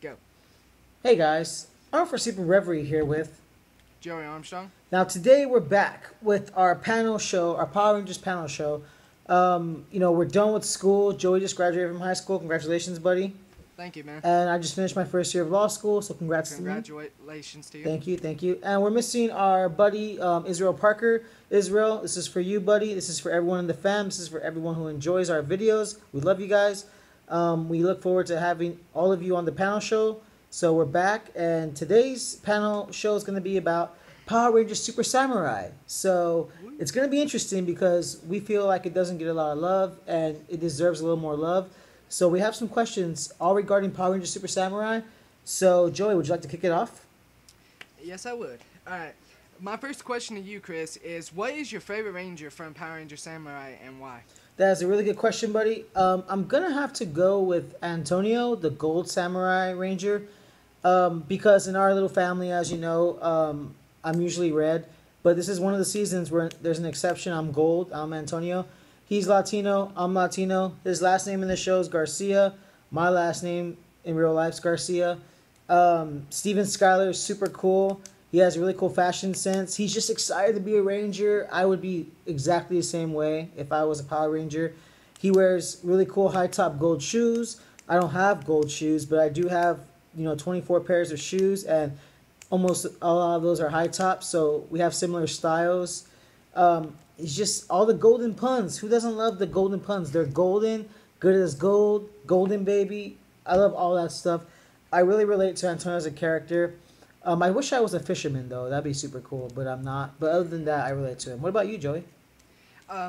Go. Hey guys, I'm for Super Reverie here with. Joey Armstrong. Now today we're back with our panel show, our Power Rangers panel show. We're done with school. Joey just graduated from high school. Congratulations, buddy. Thank you, man. And I just finished my first year of law school, so congrats to me. Congratulations to you. Thank you. And we're missing our buddy Israel Parker. Israel, this is for you, buddy. This is for everyone in the fam. This is for everyone who enjoys our videos. We love you guys. We look forward to having all of you on the panel show. So we're back, and today's panel show is going to be about Power Rangers Super Samurai. So it's going to be interesting because we feel like it doesn't get a lot of love, and it deserves a little more love. So we have some questions all regarding Power Rangers Super Samurai. So Joey, would you like to kick it off? Yes, I would. All right. My first question to you, Chris, is what is your favorite Ranger from Power Ranger Samurai and why? That's a really good question, buddy. I'm going to have to go with Antonio, the Gold Samurai Ranger. Because in our little family, as you know, I'm usually red. But this is one of the seasons where there's an exception. I'm gold. I'm Antonio. He's Latino. I'm Latino. His last name in the show is Garcia. My last name in real life is Garcia. Steven Skyler is super cool. He has a really cool fashion sense. He's just excited to be a Ranger. I would be exactly the same way if I was a Power Ranger. He wears really cool high-top gold shoes. I don't have gold shoes, but I do have 24 pairs of shoes, and almost a lot of those are high tops, so we have similar styles. It's just all the golden puns. Who doesn't love the golden puns? They're golden, good as gold, golden baby. I love all that stuff. I really relate to Antonio as a character. I wish I was a fisherman, though. That'd be super cool, but I'm not. But other than that, I relate to him. What about you, Joey?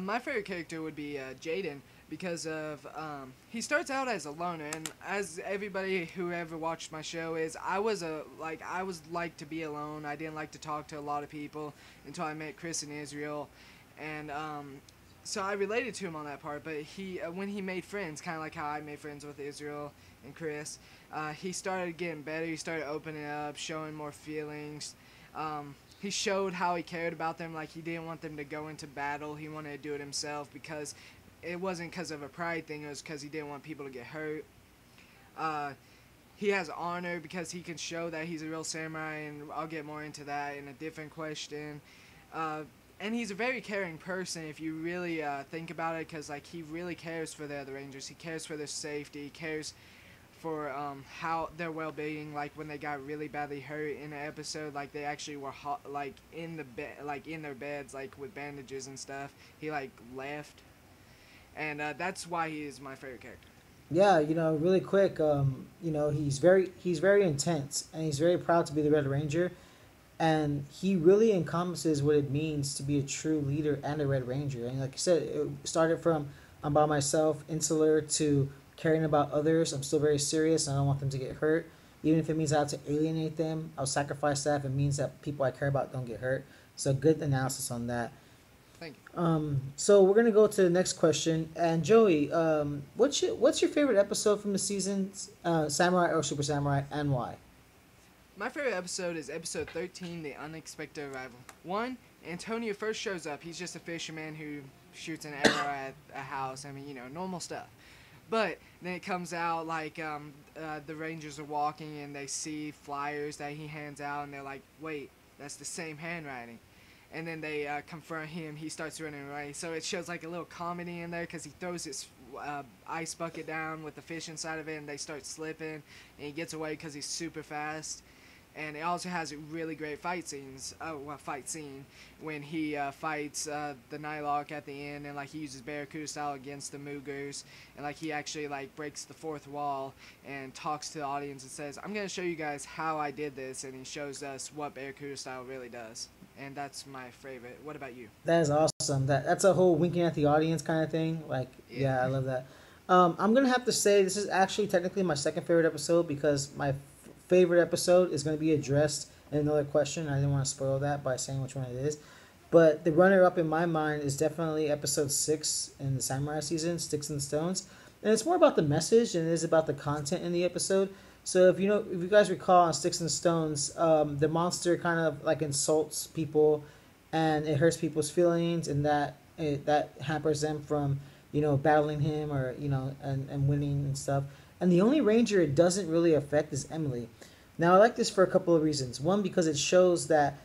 My favorite character would be Jaden, because of he starts out as a loner, and as everybody who ever watched my show is, I was like to be alone. I didn't like to talk to a lot of people until I met Chris and Israel, and so I related to him on that part. But he when he made friends, kind of like how I made friends with Israel and Chris, he started getting better. He started opening up, showing more feelings. He showed how he cared about them. Like, he didn't want them to go into battle. He wanted to do it himself, because it wasn't because of a pride thing. It was because he didn't want people to get hurt. He has honor because he can show that he's a real samurai, and I'll get more into that in a different question. And he's a very caring person if you really think about it, because he really cares for the other Rangers. He cares for their safety. He cares for how their well-being. Like, when they got really badly hurt in an episode, they actually were in the bed, in their beds, with bandages and stuff. He left, and that's why he is my favorite character. Yeah, really quick, he's very intense, and he's very proud to be the Red Ranger, and he really encompasses what it means to be a true leader and a Red Ranger. And like you said, it started from I'm by myself, insular, to caring about others. I'm still very serious, and I don't want them to get hurt. Even if it means I have to alienate them, I'll sacrifice that if it means that people I care about don't get hurt. So good analysis on that. Thank you. So we're gonna go to the next question. And Joey, what's your favorite episode from the season, Samurai or Super Samurai, and why? My favorite episode is episode 13, The Unexpected Arrival. 1, Antonio first shows up. He's just a fisherman who shoots an arrow at a house. I mean, normal stuff. But then it comes out the Rangers are walking, and they see flyers that he hands out, and they're like, wait, that's the same handwriting. And then they confront him. He starts running away. So it shows a little comedy in there, because he throws his ice bucket down with the fish inside of it, and they start slipping, and he gets away because he's super fast. And it also has really great fight scenes. Fight scene when he fights the Nightlock at the end, and he uses Barracuda style against the Moogers, and he actually breaks the fourth wall and talks to the audience and says, "I'm gonna show you guys how I did this," and he shows us what Barracuda style really does. And that's my favorite. What about you? That is awesome. That's a whole winking at the audience kind of thing. Yeah, I love that. I'm gonna have to say this is actually technically my second favorite episode, because my favorite episode is going to be addressed in another question. I didn't want to spoil that by saying which one it is. But the runner-up in my mind is definitely episode 6 in the Samurai season, Sticks and Stones. And it's more about the message than it is about the content in the episode. So if you guys recall on Sticks and Stones, the monster kind of insults people, and it hurts people's feelings, and that hampers them from battling him, or and winning and stuff. And the only ranger it doesn't really affect is Emily. Now I like this for a couple of reasons. One, because it shows that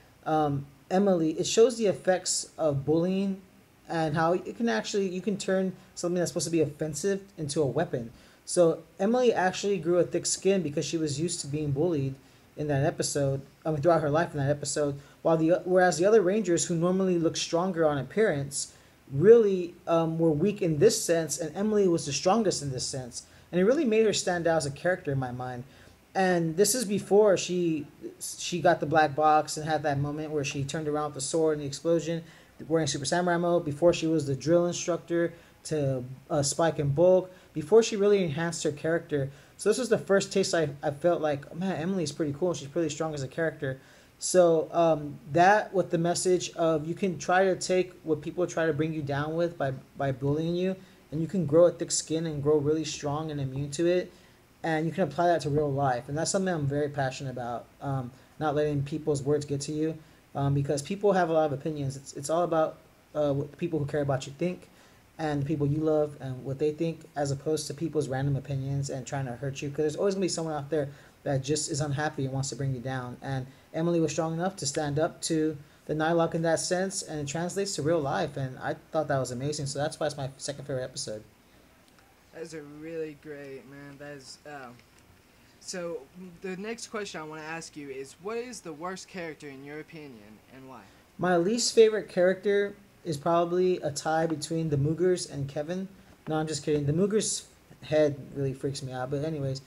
Emily, it shows the effects of bullying and how it can actually you can turn something that's supposed to be offensive into a weapon. So Emily actually grew a thick skin because she was used to being bullied in that episode. I mean, throughout her life in that episode. Whereas the other Rangers who normally look stronger on appearance really were weak in this sense, and Emily was the strongest in this sense, and it really made her stand out as a character in my mind. And this is before she got the black box and had that moment where she turned around with the sword and the explosion, wearing Super Samurai mode. Before she was the drill instructor to Spike and Bulk. Before she really enhanced her character. So this was the first taste I felt like, oh, man, Emily's pretty cool. She's pretty strong as a character. So that with the message of you can try to take what people try to bring you down with by bullying you, and you can grow a thick skin and grow really strong and immune to it, and you can apply that to real life. And that's something I'm very passionate about. Not letting people's words get to you, because people have a lot of opinions. It's all about what the people who care about you think, and the people you love and what they think, as opposed to people's random opinions and trying to hurt you. Because there's always gonna be someone out there that just is unhappy and wants to bring you down. And Emily was strong enough to stand up to the Nylock in that sense, and it translates to real life. And I thought that was amazing. So that's why it's my second favorite episode. That's a really great, man. That is. So the next question I want to ask you is, what is the worst character in your opinion, and why? My least favorite character is probably a tie between the Moogers and Kevin. No, I'm just kidding. The Moogers' head really freaks me out. But anyways,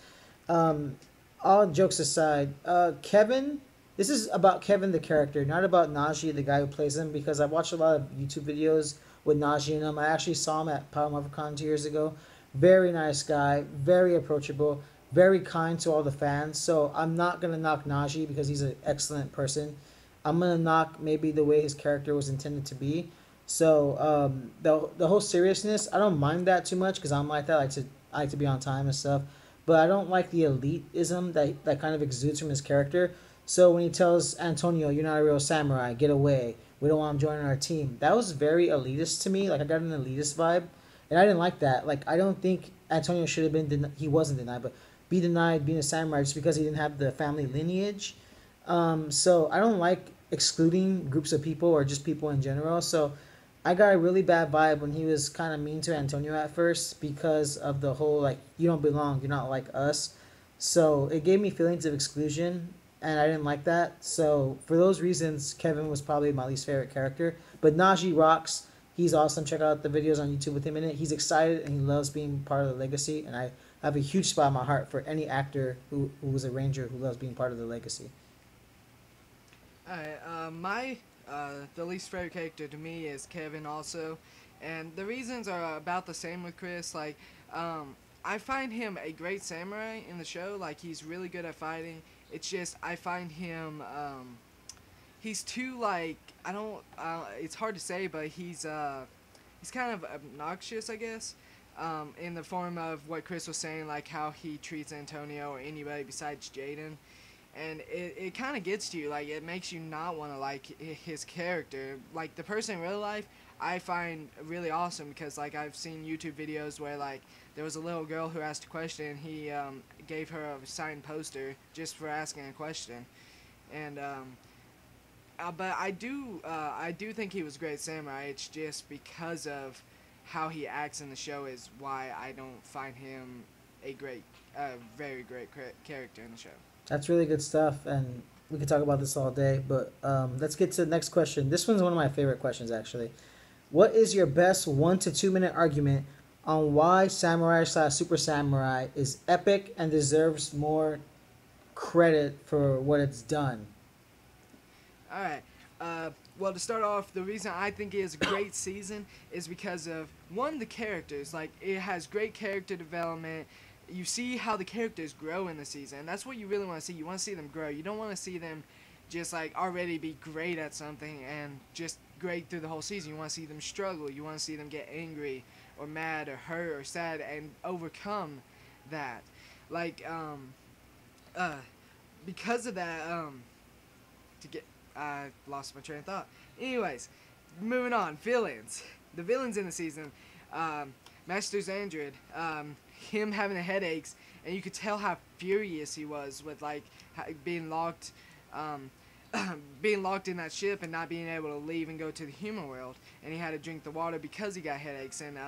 all jokes aside, Kevin. This is about Kevin the character, not about Najee the guy who plays him. Because I watched a lot of YouTube videos with Najee in him. I actually saw him at Power MarvelCon 2 years ago. Very nice guy, very approachable, very kind to all the fans. So I'm not gonna knock Najee because he's an excellent person. I'm gonna knock maybe the way his character was intended to be. So the whole seriousness, I don't mind that too much because I'm like that. I like to be on time and stuff. But I don't like the elitism that kind of exudes from his character. So when he tells Antonio, "You're not a real samurai. Get away. We don't want him joining our team." That was very elitist to me. Like I got an elitist vibe, and I didn't like that. Like I don't think Antonio should have been. He wasn't denied, but be denied being a samurai just because he didn't have the family lineage. So I don't like excluding groups of people or just people in general. So I got a really bad vibe when he was kind of mean to Antonio at first because of the whole like you don't belong, you're not like us. So it gave me feelings of exclusion, and I didn't like that. So for those reasons, Kevin was probably my least favorite character. But Najee rocks. He's awesome. Check out the videos on YouTube with him in it. He's excited and he loves being part of the legacy. And I have a huge spot in my heart for any actor who was a ranger who loves being part of the legacy. Alright, the least favorite character to me is Kevin also, and the reasons are about the same with Chris. Like, I find him a great samurai in the show. Like, he's really good at fighting. It's just I find him, he's too like I don't. It's hard to say, but he's kind of obnoxious, I guess. In the form of what Chris was saying, like how he treats Antonio or anybody besides Jaden. And it kind of gets to you. Like, it makes you not want to like his character. Like, the person in real life, I find really awesome because, like, I've seen YouTube videos where, like, there was a little girl who asked a question, and he gave her a signed poster just for asking a question. And, but I do think he was a great samurai. It's just because of how he acts in the show is why I don't find him a very great character in the show. That's really good stuff, and we could talk about this all day. But let's get to the next question. This one's one of my favorite questions, actually. What is your best 1 to 2 minute argument on why Samurai/Super Samurai is epic and deserves more credit for what it's done? Alright, well, to start off, the reason I think it is a great season is because of, one, the characters. Like, it has great character development. You see how the characters grow in the season, and that's what you really want to see. You want to see them grow. You don't want to see them just, like, already be great at something and just great through the whole season. You want to see them struggle. You want to see them get angry or mad or hurt or sad and overcome that. Like, because of that, I lost my train of thought. Anyways, moving on. Villains. The villains in the season. Master Xandred. Him having the headaches and you could tell how furious he was with like being locked. Being locked in that ship and not being able to leave and go to the human world, and he had to drink the water because he got headaches. And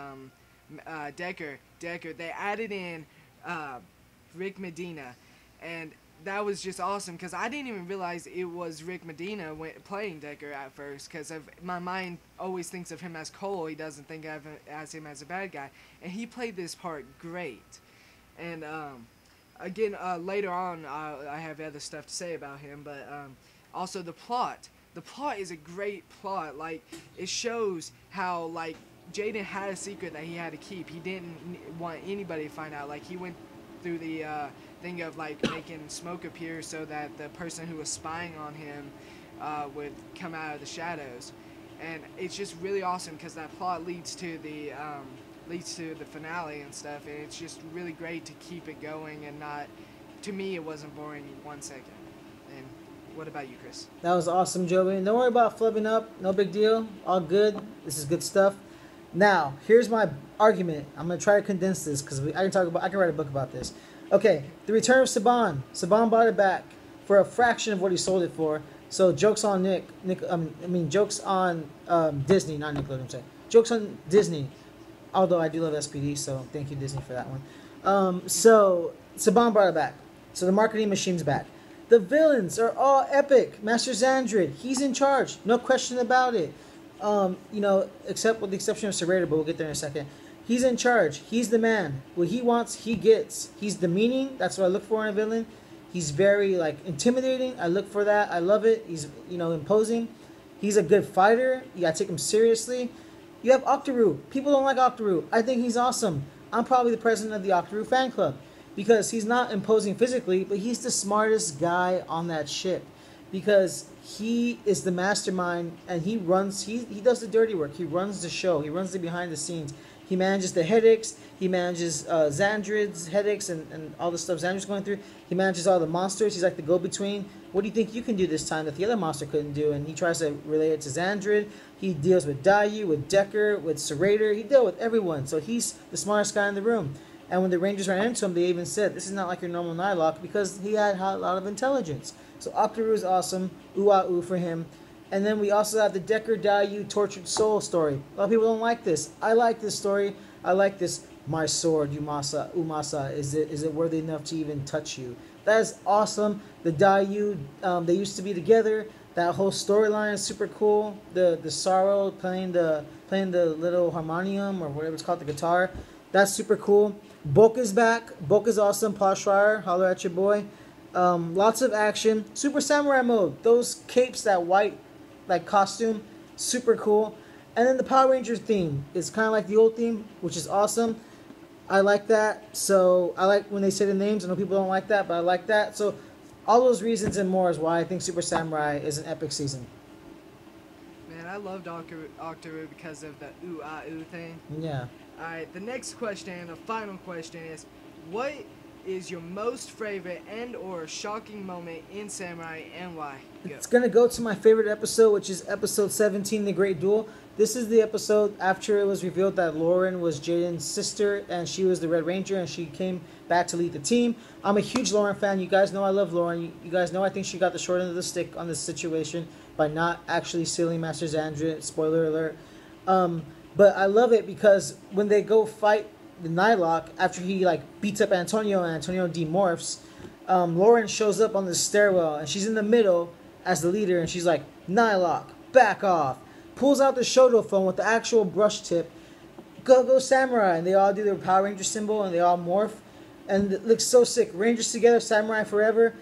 Decker, they added in Rick Medina, and that was just awesome because I didn't even realize it was Rick Medina playing Decker at first, because my mind always thinks of him as Cole. He doesn't think of him as a bad guy, and he played this part great. And again, later on, I have other stuff to say about him, but also the plot. The plot is a great plot. Like, it shows how, like, Jaden had a secret that he had to keep. He didn't want anybody to find out. Like, he went through the thing of, like, making smoke appear so that the person who was spying on him would come out of the shadows. And it's just really awesome because that plot leads to the finale and stuff. And it's just really great to keep it going and not... To me, it wasn't boring 1 second. And what about you, Chris? That was awesome, Joey. Don't worry about flubbing up. No big deal. All good. This is good stuff. Now, here's my argument. I'm gonna try to condense this because I can write a book about this. Okay, the return of Saban. Saban bought it back for a fraction of what he sold it for. So jokes on jokes on Disney, not Nickelodeon. I'm saying jokes on Disney. Although I do love S.P.D, so thank you Disney for that one. So Saban brought it back. So the marketing machine's back. The villains are all epic. Master Xandrid, he's in charge. No question about it. Except with the exception of Serrator, but we'll get there in a second. He's in charge. He's the man. What he wants, he gets. He's demeaning. That's what I look for in a villain. He's very, like, intimidating. I look for that. I love it. He's, imposing. He's a good fighter. You gotta take him seriously. You have Octoroo. People don't like Octoroo. I think he's awesome. I'm probably the president of the Octoroo fan club. Because he's not imposing physically, but he's the smartest guy on that ship. Because he is the mastermind, and he does the dirty work. He runs the show. He runs the behind the scenes. He manages the headaches. He manages Xandrid's headaches and all the stuff Xandrid's going through. He manages all the monsters. He's like the go-between. What do you think you can do this time that the other monster couldn't do? And he tries to relay it to Xandrid. He deals with Dayu, with Decker, with Serrator. He dealt with everyone. So he's the smartest guy in the room. And when the Rangers ran into him, they even said, this is not like your normal Nightlock, because he had a lot of intelligence. So Octoroo is awesome. Ooh-ah-ooh for him. And then we also have the Decker Dayu Tortured Soul story. A lot of people don't like this. I like this story. I like this. My sword, Umasa, is it worthy enough to even touch you? That is awesome. The Dayu, they used to be together. That whole storyline is super cool. The Sorrow playing the little harmonium or whatever it's called, the guitar. That's super cool. Boka's back. Boka's awesome. Paul Schreier, holler at your boy. Lots of action. Super Samurai mode. Those capes, that white like costume, super cool. And then the Power Rangers theme is kind of like the old theme, which is awesome. I like that. So I like when they say the names. I know people don't like that, but I like that. So all those reasons and more is why I think Super Samurai is an epic season. Man, I loved Octoroo because of the ooh-ah-ooh thing. Yeah. Alright, the next question, the final question is, what is your most favorite and or shocking moment in Samurai and why? Go. It's going to go to my favorite episode, which is episode 17, The Great Duel. This is the episode after it was revealed that Lauren was Jaden's sister and she was the Red Ranger and she came back to lead the team. I'm a huge Lauren fan. You guys know I love Lauren. You guys know I think she got the short end of the stick on this situation by not actually sealing Master Xandrid. Spoiler alert. But I love it because when they go fight the Nightlock, after he like beats up Antonio and Antonio demorphs, Lauren shows up on the stairwell and she's in the middle as the leader and she's like, Nightlock, back off. Pulls out the Shoto phone with the actual brush tip. Go Samurai. And they all do their Power Ranger symbol and they all morph. And it looks so sick. Rangers together, Samurai forever.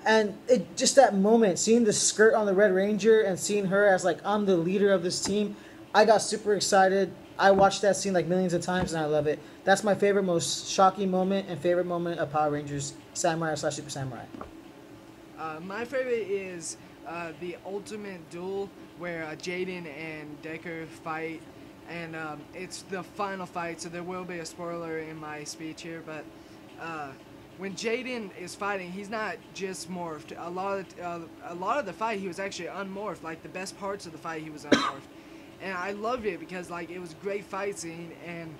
And it just that moment, seeing the skirt on the Red Ranger and seeing her as like, I'm the leader of this team. I got super excited. I watched that scene like millions of times and I love it. That's my favorite, most shocking moment and favorite moment of Power Rangers Samurai / Super Samurai. My favorite is the ultimate duel where Jaden and Decker fight. And it's the final fight, so there will be a spoiler in my speech here. But when Jaden is fighting, he's not just morphed. A lot of the fight, he was actually unmorphed. Like the best parts of the fight, he was unmorphed. And I loved it because like it was a great fight scene, and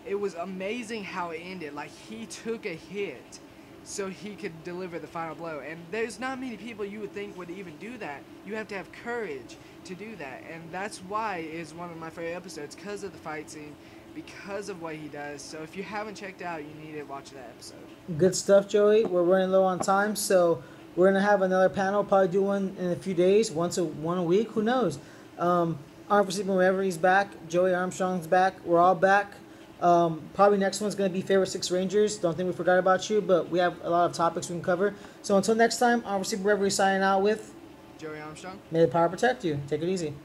it was amazing how it ended. Like, he took a hit so he could deliver the final blow. And there's not many people you would think would even do that. You have to have courage to do that. And that's why it's one of my favorite episodes, because of the fight scene, because of what he does. So if you haven't checked out, you need to watch that episode. Good stuff, Joey. We're running low on time, so we're gonna have another panel. Probably do one in a few days, one a week. Who knows? Arm for Sleeping Wherever he's back. Joey Armstrong's back. We're all back. Probably next one's gonna be favorite 6 Rangers. Don't think we forgot about you, but we have a lot of topics we can cover. So until next time, Arm for Sleeping Wherever he's signing out with Joey Armstrong. May the power protect you. Take it easy.